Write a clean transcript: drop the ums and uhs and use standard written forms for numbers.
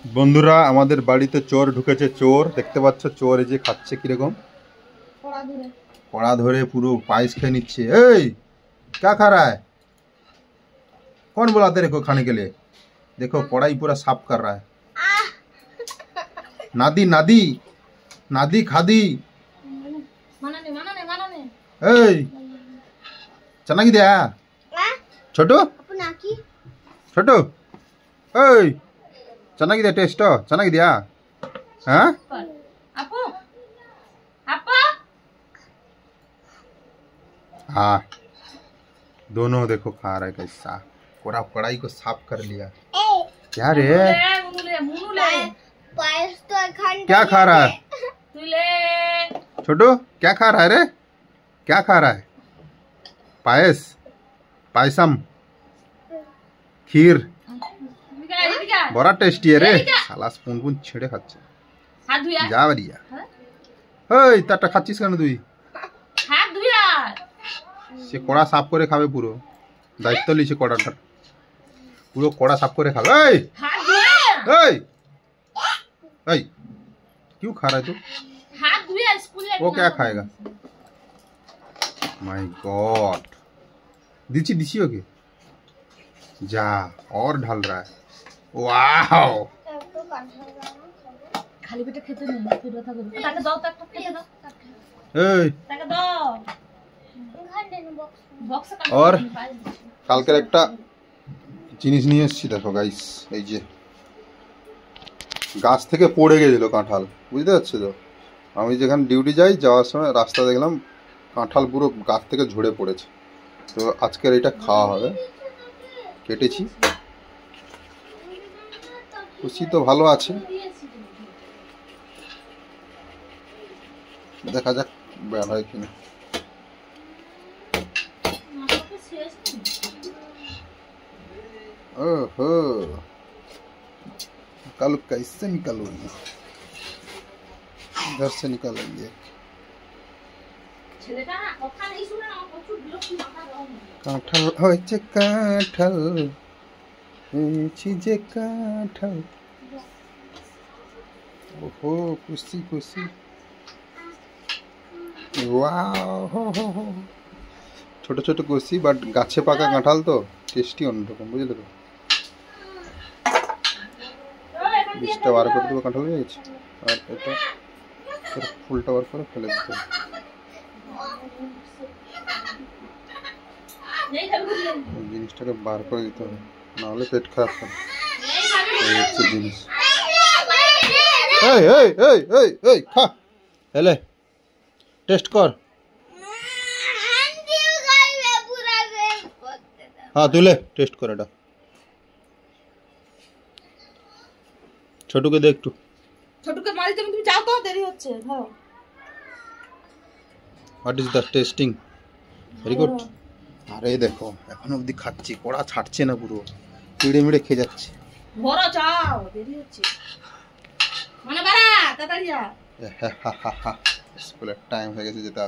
বন্ধুরা আমাদের বাড়িতে চোর ঢুকেছে। চোর দেখতে পাচ্ছ, চোর এই যে খাচ্ছে কিরকম কড়া ধরে পুরো पाइस খেয়ে নিচ্ছে। এই क्या खा रहा है? कौन बोला तेरे को खाने के लिए? देखो कढ़ाई पूरा साफ कर रहा है। नादी नादी नादी खादी এই ಚೆನ್ನಾಗಿದ್ಯಾ ছোট ছোট? এই ಚೆನ್ನಾಗಿದೆ ಟೇಸ್ಟ್? ಚೆನ್ನಾಗಿದ್ಯಾ? हाँ हाँ दोनों देखो खा रहा है कैसा। पूरा कढ़ाई को साफ कर लिया। क्या रे क्या खा रहा है छोटू? क्या खा रहा है रे? क्या खा रहा है? पायस पायसम खीर बड़ा टेस्टी है रे। साला स्पून पुन छेड़े खाচ্ছে যা বাড়িয়া। এই তারটা খাচ্ছিস কেন তুই? হাত ধুই আর সে কড়া সাফ করে খাবে, পুরো দায়িত্ব লিছে কড়াটা, পুরো কড়া সাফ করে খাবে। এই হাত ধুই এই এই क्यों खा रहा है तू? हाथ धुए स्पून ले। वो क्या खाएगा? माय गॉड दीची दीची होगी जा और ढल रहा है। वाओ खाली पेटे खेते नहीं फिर व्यथा करो ताके दाও तक खेते दाও এই তাকে দাও বক্স और কালকের একটা জিনিস নিয়ে এসেছি দেখো গাইস। এই যে গাছ থেকে পড়ে গেছিল কাঁঠাল, বুঝতে পারছো তো? আমি যেখানে ডিউটি যাই, যাওয়ার সময় রাস্তা দেখলাম কাঁঠাল পুরো গাছ থেকে ঝরে পড়েছে। তো আজকের এটা খাওয়া হবে। কেটেছি, খুশি তো ভালো আছে, দেখা যাক বের হয় কিনা। ओहो निकालो, कैसे निकालोगे? इधर से निकालेंगे। কাঁঠাল হয়েছে কাঁঠাল হয়েছে যে কাঁঠাল। ওহো খুশি খুশি। ওয়াও ছোট ছোট কুশি, বাট গাছে পাকা কাঁঠাল তো টেস্টি অন্যরকম, বুঝলে তো? 20টা বার করে দেবো কাঁঠাল হয়ে গেছে। আর এটা ফুলটা বার করে ফেলে দিতে হবে। জিনিসটাকে বার করে দিতে হবে, নাহলে পেট খারাপ হবে। এই হচ্ছে জিনিস। এই এই এই এই এই খা, এলে টেস্ট কর। हाँ तुले टेस्ट कर এটা। ছোটকে দে একটু। ছোটকে মারি তুমি যাও তো, দেরি হচ্ছে। ধরো what is the testing? Very good. আরে দেখো এখন অবধি খাচ্ছি, কড়া ছাড়ছে না, পুরো চিড়ে মিড়ে খেয়ে যাচ্ছে। বড় চাও, দেরি হচ্ছে মানে বাড়া তাড়াতাড়ি যা। স্কুলের টাইম হয়ে গেছে, যেতে হবে।